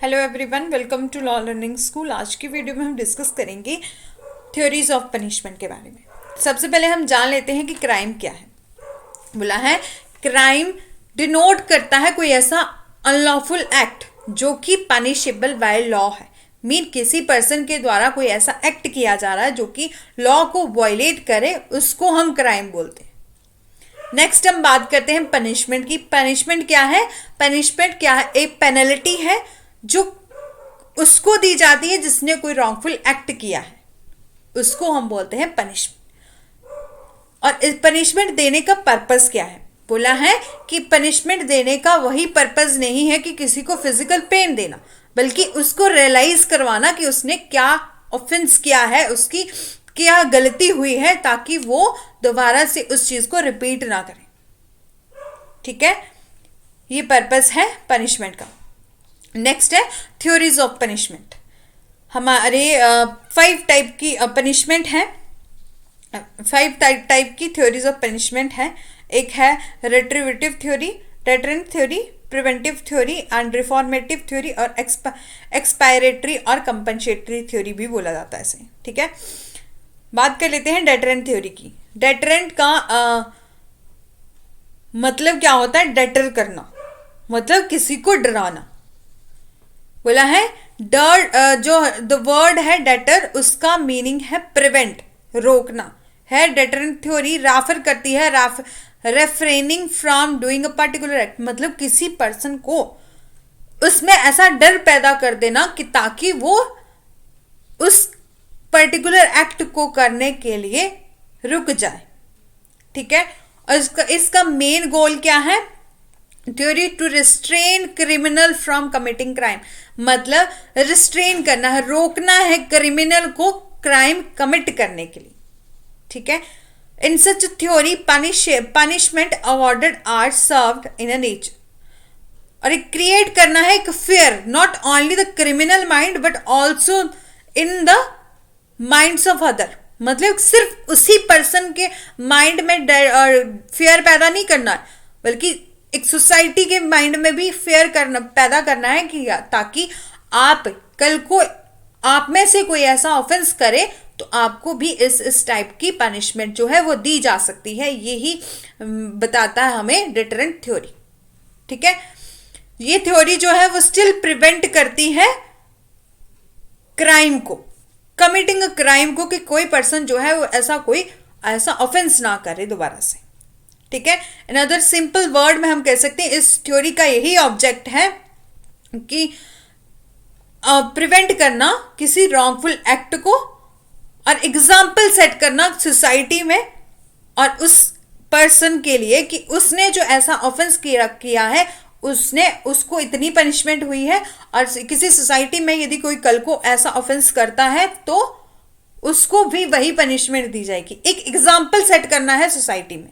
Hello everyone, welcome to law learning school. आज की video में हम डिस्कस करेंगे थ्योरीज ऑफ पनिशमेंट के बारे में। सबसे पहले हम जान लेते हैं कि क्राइम क्या है। बोला है क्राइम डिनोट करता है कोई ऐसा अनलॉफुल एक्ट जो कि पनिशेबल बाय लॉ है। मीन किसी पर्सन के द्वारा कोई ऐसा एक्ट किया जा रहा है जो कि लॉ को वायलेट करे, उसको हम क्राइम बोलते हैं। नेक्स्ट हम बात करते हैं पनिशमेंट की। पनिशमेंट क्या है? पनिशमेंट क्या है? एक पेनल्टी है जो उसको दी जाती है जिसने कोई रॉन्गफुल एक्ट किया है, उसको हम बोलते हैं पनिशमेंट। और इस पनिशमेंट देने का पर्पस क्या है? बोला है कि पनिशमेंट देने का वही पर्पस नहीं है कि किसी को फिजिकल पेन देना, बल्कि उसको रियलाइज करवाना कि उसने क्या ऑफेंस किया है, उसकी क्या गलती हुई है, ताकि वो दोबारा से उस चीज को रिपीट ना करे। ठीक है, ये पर्पस है पनिशमेंट का। नेक्स्ट है थ्योरीज ऑफ पनिशमेंट। हमारे 5 टाइप की पनिशमेंट है, 5 टाइप की थ्योरीज ऑफ पनिशमेंट है। एक है retributive theory, deterrent theory, preventive theory and reformative theory, और एक्सपायरेटरी और कंपनसेटरी थ्योरी भी बोला जाता है इसे। ठीक है, बात कर लेते हैं डेटरेंट थ्योरी की। डेटरेंट का मतलब क्या होता है? डेटर करना, मतलब किसी को डराना। बोला है डर, जो द वर्ड है डेटर, उसका मीनिंग है प्रिवेंट, रोकना है। डेटरेंट थ्योरी रेफर करती है refraining from doing a particular act, मतलब किसी पर्सन को उसमें ऐसा डर पैदा कर देना कि ताकि वो उस पर्टिकुलर एक्ट को करने के लिए रुक जाए। ठीक है, और इसका मेन गोल क्या है? Theory to restrain criminal from committing crime, मतलब रिस्ट्रेन करना है, रोकना है क्रिमिनल को क्राइम कमिट करने के लिए। ठीक है, in such theory punishment awarded are served in a nature, और एक क्रिएट करना है एक fear, not only the criminal mind but also in the minds of other, मतलब सिर्फ उसी पर्सन के माइंड में फियर पैदा नहीं करना, बल्कि एक सोसाइटी के माइंड में भी फेयर करना, पैदा करना है कि ताकि आप कल को आप में से कोई ऐसा ऑफेंस करे तो आपको भी इस टाइप की पनिशमेंट जो है वो दी जा सकती है। यही बताता है हमें डिटरेंट थ्योरी। ठीक है, ये थ्योरी जो है वो स्टिल प्रिवेंट करती है क्राइम को, कमिटिंग क्राइम को, कि कोई पर्सन जो है वो ऐसा ऑफेंस ना करे दोबारा से। ठीक है, अनदर सिंपल वर्ड में हम कह सकते हैं इस थ्योरी का यही ऑब्जेक्ट है कि प्रिवेंट करना किसी रॉन्गफुल एक्ट को, और एग्जाम्पल सेट करना सोसाइटी में और उस पर्सन के लिए कि उसने जो ऐसा ऑफेंस किया है उसको इतनी पनिशमेंट हुई है, और किसी सोसाइटी में यदि कोई कल को ऐसा ऑफेंस करता है तो उसको भी वही पनिशमेंट दी जाएगी। एक एग्जाम्पल सेट करना है सोसाइटी में।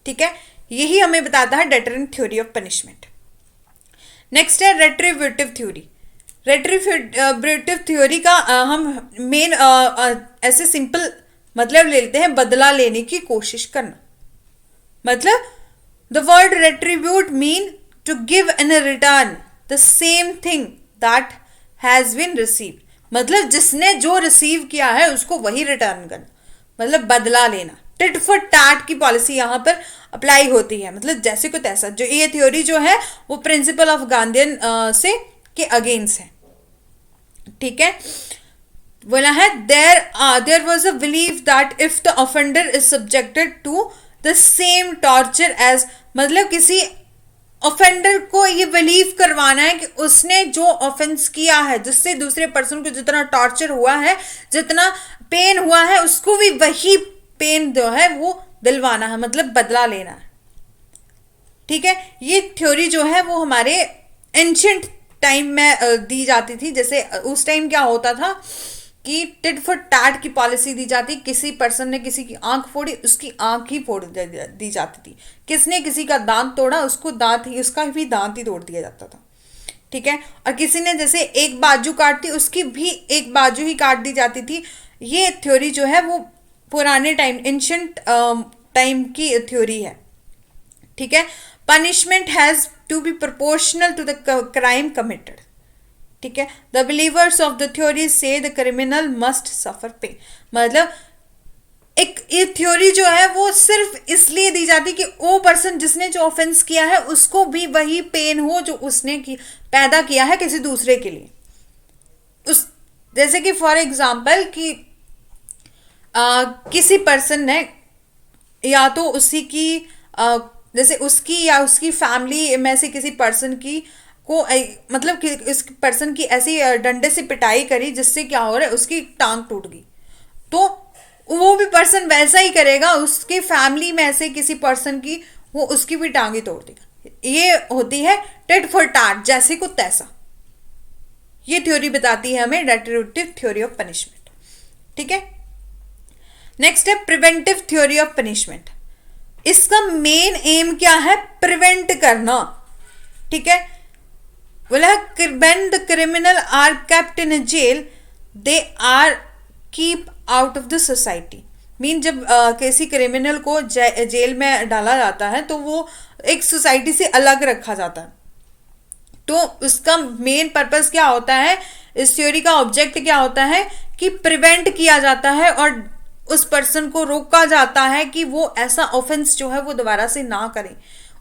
ठीक है, यही हमें बताता है deterrent theory of punishment. Next है रेट्रिब्यूटिव थ्योरी। रेट्रिब्यूटिव थ्योरी का हम मेन ऐसे सिंपल मतलब ले लेते हैं बदला लेने की कोशिश करना। मतलब the word retribute mean to give in return the same thing that has been received, मतलब जिसने जो रिसीव किया है उसको वही रिटर्न करना, मतलब बदला लेना। टिट फॉर टैट की पॉलिसी यहाँ पर अप्लाई होती है, मतलब जैसे को तैसा। जो ये थ्योरी जो है वो प्रिंसिपल ऑफ गांधीयन से के अगेंस्ट है। ठीक है, बोला है there was a belief that if the offender is subjected to the same torture as, मतलब किसी ऑफेंडर को ये बिलीव करवाना है कि उसने जो ऑफेंस किया है, जिससे दूसरे पर्सन को जितना टॉर्चर हुआ है, जितना पेन हुआ है, उसको भी वही पेन जो है वो दिलवाना है, मतलब बदला लेना है। ठीक है, ये थ्योरी जो है वो हमारे एंशियंट टाइम में दी जाती थी। जैसे उस टाइम क्या होता था कि टिट फॉर टैट की पॉलिसी दी जाती, किसी पर्सन ने किसी की आंख फोड़ी, उसकी आंख ही फोड़ दी जाती थी। किसने किसी का दांत तोड़ा, उसको दांत ही, उसका भी दांत ही तोड़ दिया जाता था। ठीक है, और किसी ने जैसे एक बाजू काटती, उसकी भी एक बाजू ही काट दी जाती थी। ये थ्योरी जो है वो पुराने टाइम, एंशियंट टाइम की थ्योरी है। ठीक है, punishment has to be proportional to the crime committed, ठीक है। The believers of the theory say the criminal must suffer pain, मतलब एक ये थ्योरी जो है वो सिर्फ इसलिए दी जाती कि वो पर्सन जिसने जो ऑफेंस किया है उसको भी वही पेन हो जो उसने पैदा किया है किसी दूसरे के लिए। उस जैसे कि फॉर एग्जाम्पल कि किसी पर्सन ने या तो उसी की जैसे उसकी या उसकी फैमिली में से किसी पर्सन की को मतलब कि इस पर्सन की ऐसी डंडे से पिटाई करी जिससे क्या हो रहा है उसकी टांग टूट गई, तो वो भी पर्सन वैसा ही करेगा उसकी फैमिली में से किसी पर्सन की, वो उसकी भी टांगी तोड़ देगा। ये होती है टिट फॉर टैट, जैसे को तैसा। ये थ्योरी बताती है हमें रेट्रिब्यूटिव थ्योरी ऑफ पनिशमेंट। ठीक है। नेक्स्ट है प्रिवेंटिव थ्योरी ऑफ पनिशमेंट। इसका मेन एम क्या है? प्रिवेंट करना। ठीक है। बोला when the criminal are kept in a jail they are keep out of the society. Mean जब किसी क्रिमिनल को जेल में डाला जाता है तो वो एक सोसाइटी से अलग रखा जाता है। तो उसका मेन पर्पस क्या होता है, इस थ्योरी का ऑब्जेक्ट क्या होता है कि प्रिवेंट किया जाता है और उस पर्सन को रोका जाता है कि वो ऐसा ऑफेंस जो है वो दोबारा से ना करे।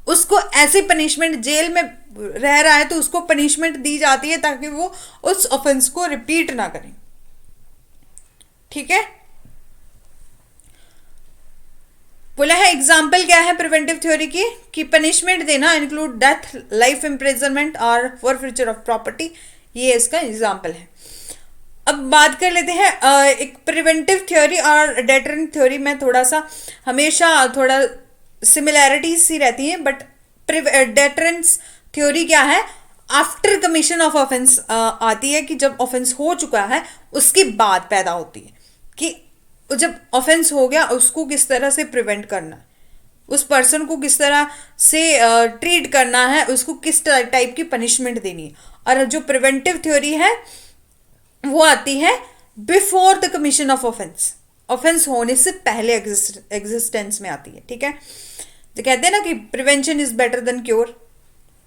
उसको ऐसी पनिशमेंट, जेल में रह रहा है तो उसको पनिशमेंट दी जाती है ताकि वो उस ऑफेंस को रिपीट ना करे। ठीक है। बोला है एग्जाम्पल क्या है प्रिवेंटिव थ्योरी की कि पनिशमेंट देना इंक्लूड डेथ, लाइफ इम्प्रिजनमेंट और फॉरफीचर ऑफ प्रॉपर्टी। ये इसका एग्जाम्पल है। अब बात कर लेते हैं एक प्रिवेंटिव थ्योरी और डेटरेंट थ्योरी में थोड़ा सा हमेशा थोड़ा सिमिलैरिटीज सी रहती हैं, बट डेटरेंस थ्योरी क्या है, आफ्टर कमीशन ऑफ ऑफेंस आती है कि जब ऑफेंस हो चुका है उसके बाद पैदा होती है कि जब ऑफेंस हो गया उसको किस तरह से प्रिवेंट करना है, उस पर्सन को किस तरह से ट्रीट करना है, उसको किस टाइप की पनिशमेंट देनी है। और जो प्रिवेंटिव थ्योरी है वो आती है before the commission of offence, offence होने से पहले एग्जिस्टेंस में आती है। ठीक है। तो कहते हैं ना कि prevention is better than cure,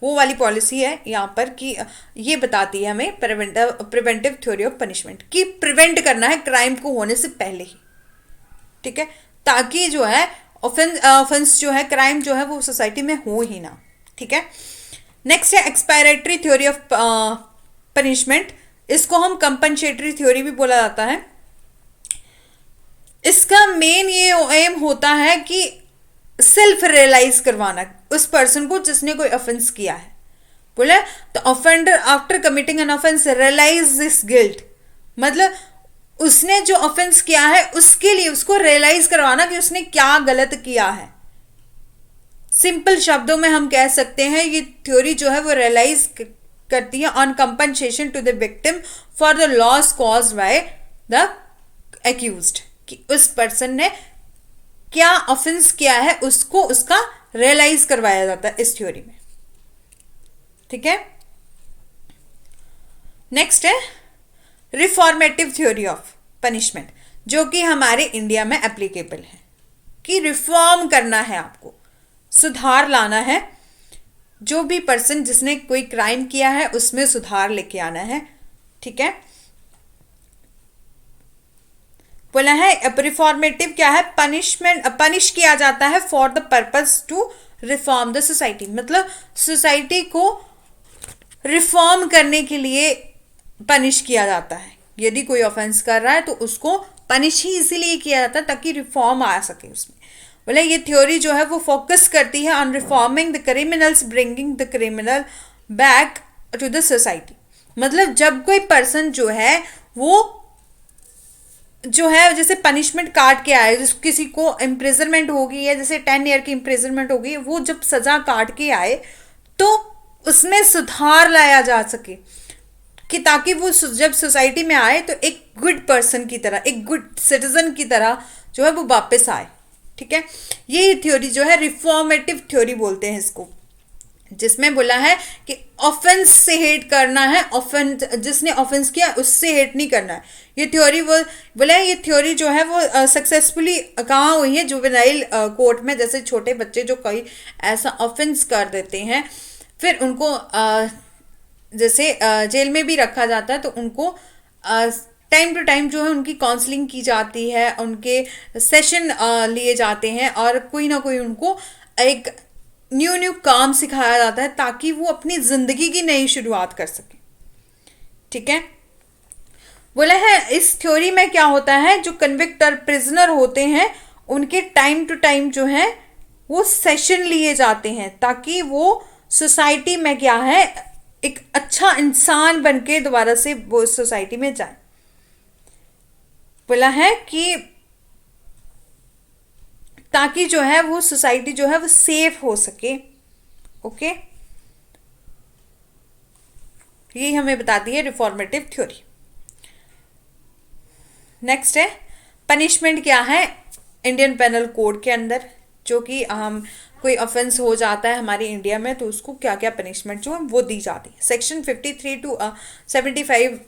वो वाली पॉलिसी है यहाँ पर कि ये बताती है हमें प्रिवेंटिव थ्योरी ऑफ पनिशमेंट कि प्रिवेंट करना है क्राइम को होने से पहले ही। ठीक है। ताकि जो है ऑफेंस जो है, क्राइम जो है वो सोसाइटी में हो ही ना। ठीक है। नेक्स्ट है एक्सपायरेटरी थ्योरी ऑफ पनिशमेंट। इसको हम कंपनसेटरी थ्योरी भी बोला जाता है। इसका मेन ये एम होता है कि सेल्फ रियलाइज करवाना उस पर्सन को जिसने कोई ऑफेंस किया है। बोला the offender after committing an offence realise this guilt, मतलब उसने जो ऑफेंस किया है उसके लिए उसको रियलाइज करवाना कि उसने क्या गलत किया है। सिंपल शब्दों में हम कह सकते हैं ये थ्योरी जो है वो रियलाइज करती है on compensation to the victim for the loss caused by the accused, कि उस पर्सन ने क्या ऑफेंस किया है उसको उसका रियलाइज करवाया जाता है इस थ्योरी में। ठीक है। नेक्स्ट है रिफॉर्मेटिव थ्योरी ऑफ पनिशमेंट, जो कि हमारे इंडिया में एप्लीकेबल है कि रिफॉर्म करना है, आपको सुधार लाना है। जो भी पर्सन जिसने कोई क्राइम किया है उसमें सुधार लेके आना है। ठीक है। बोला है रिफॉर्मेटिव क्या है, पनिश किया जाता है for the purpose to reform the society, मतलब सोसाइटी को रिफॉर्म करने के लिए पनिश किया जाता है। यदि कोई ऑफेंस कर रहा है तो उसको पनिश ही इसीलिए किया जाता है ताकि रिफॉर्म आ सके उसमें। बोले ये थ्योरी जो है वो फोकस करती है on reforming the criminals, bringing the criminal back to the society. मतलब जब कोई पर्सन जो है वो जो है जैसे पनिशमेंट काट के आए, जिस किसी को इम्प्रिजनमेंट होगी या जैसे 10 ईयर की इम्प्रिजनमेंट होगी, वो जब सजा काट के आए तो उसमें सुधार लाया जा सके कि ताकि वो जब सोसाइटी में आए तो एक गुड पर्सन की तरह, एक गुड सिटीजन की तरह जो है वो वापस आए। ठीक है। ये थ्योरी जो है रिफॉर्मेटिव थ्योरी बोलते हैं इसको, जिसमें बोला है कि ऑफेंस से हेट करना है, ऑफेंस जिसने ऑफेंस किया उससे हेट नहीं करना है। ये थ्योरी वो बोला है, ये थ्योरी जो है वो सक्सेसफुली कहाँ हुई है, जुवेनाइल कोर्ट में। जैसे छोटे बच्चे जो कोई ऐसा ऑफेंस कर देते हैं फिर उनको जैसे जेल में भी रखा जाता है तो उनको टाइम टू टाइम जो है उनकी काउंसलिंग की जाती है, उनके सेशन लिए जाते हैं और कोई ना कोई उनको एक न्यू न्यू काम सिखाया जाता है ताकि वो अपनी जिंदगी की नई शुरुआत कर सके। ठीक है, बोला है इस थ्योरी में क्या होता है, जो कन्विक्ट और प्रिजनर होते हैं उनके टाइम टू टाइम जो है वो सेशन लिए जाते हैं ताकि वो सोसाइटी में क्या है एक अच्छा इंसान बन के दोबारा से वो सोसाइटी में जाए। बोला है कि ताकि जो है वो सोसाइटी जो है वो सेफ हो सके। ओके, ये हमें बताती है रिफॉर्मेटिव थ्योरी। नेक्स्ट है पनिशमेंट क्या है इंडियन पेनल कोड के अंदर, जो कि हम कोई ऑफेंस हो जाता है हमारे इंडिया में तो उसको क्या क्या पनिशमेंट जो है वो दी जाती है। सेक्शन 53 टू 75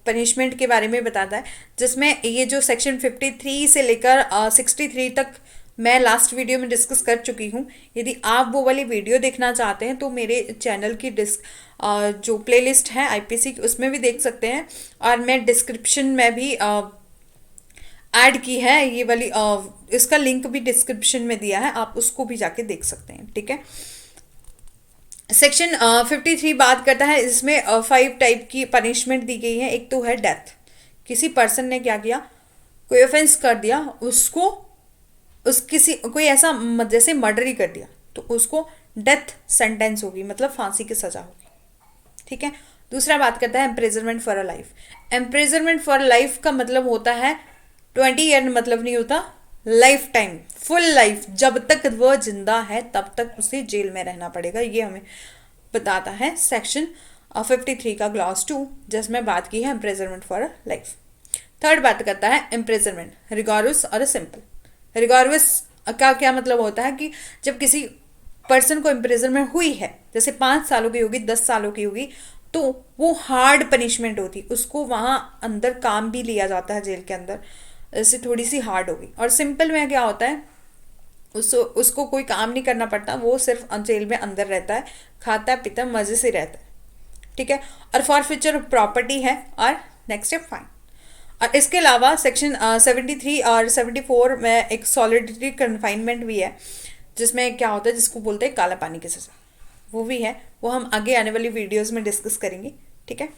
पनिशमेंट के बारे में बताता है, जिसमें ये जो सेक्शन 53 से लेकर 63 तक मैं लास्ट वीडियो में डिस्कस कर चुकी हूँ। यदि आप वो वाली वीडियो देखना चाहते हैं तो मेरे चैनल की जो प्लेलिस्ट है आईपीसी की उसमें भी देख सकते हैं, और मैं डिस्क्रिप्शन में भी ऐड की है ये वाली इसका लिंक भी डिस्क्रिप्शन में दिया है, आप उसको भी जाके देख सकते हैं। ठीक है, सेक्शन 53 बात करता है, इसमें 5 टाइप की पनिशमेंट दी गई है। एक तो है डेथ, किसी पर्सन ने क्या किया, कोई ऑफेंस कर दिया, उसको उस किसी कोई ऐसा जैसे मर्डर ही कर दिया तो उसको डेथ सेंटेंस होगी, मतलब फांसी की सजा होगी। ठीक है, दूसरा बात करता है imprisonment for a life. Imprisonment for life का मतलब होता है 20 ईयर मतलब नहीं होता, लाइफ टाइम, फुल लाइफ, जब तक वह जिंदा है तब तक उसे जेल में रहना पड़ेगा। ये हमें बताता है सेक्शन 53 का क्लॉज 2, जिसमें बात की है इम्प्रिजनमेंट फॉर लाइफ। थर्ड बात करता है इम्प्रिजनमेंट रिगोरस और सिंपल। रिगोरस का क्या मतलब होता है कि जब किसी पर्सन को इम्प्रिजनमेंट हुई है, जैसे 5 सालों की होगी, 10 सालों की होगी, तो वो हार्ड पनिशमेंट होती, उसको वहाँ अंदर काम भी लिया जाता है जेल के अंदर, ऐसे थोड़ी सी हार्ड होगी। और सिंपल में क्या होता है, उसको कोई काम नहीं करना पड़ता, वो सिर्फ जेल में अंदर रहता है, खाता है पीता है, मजे से रहता है। ठीक है, और फॉरफीचर प्रॉपर्टी है, और नेक्स्ट है फाइन। और इसके अलावा सेक्शन 73 और 74 में एक सॉलिडरी कन्फाइनमेंट भी है, जिसमें क्या होता है, जिसको बोलते हैं काला पानी की सजा, वो भी है, वो हम आगे आने वाली वीडियोस में डिस्कस करेंगे। ठीक है,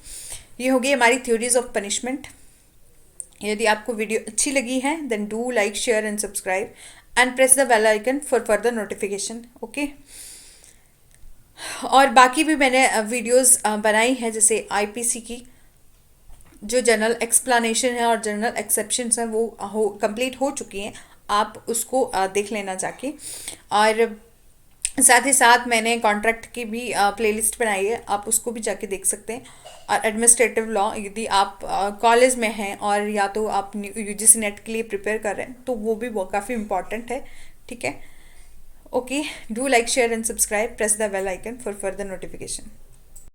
ये होगी हमारी थ्योरीज ऑफ पनिशमेंट। यदि आपको वीडियो अच्छी लगी है then do like share and subscribe and press the bell icon for further notification. Okay, और बाकी भी मैंने वीडियोस बनाई है, जैसे आईपीसी की जो जनरल एक्सप्लेनेशन है और जनरल एक्सेप्शंस हैं वो कंप्लीट हो चुकी हैं, आप उसको देख लेना जाके। और साथ ही साथ मैंने कॉन्ट्रैक्ट की भी प्लेलिस्ट बनाई है, आप उसको भी जाके देख सकते हैं। और एडमिनिस्ट्रेटिव लॉ, यदि आप कॉलेज में हैं और या तो आप यूजीसी नेट के लिए प्रिपेयर कर रहे हैं तो वो भी काफ़ी इंपॉर्टेंट है। ठीक है, okay, do like share and subscribe, press the bell icon for further notification.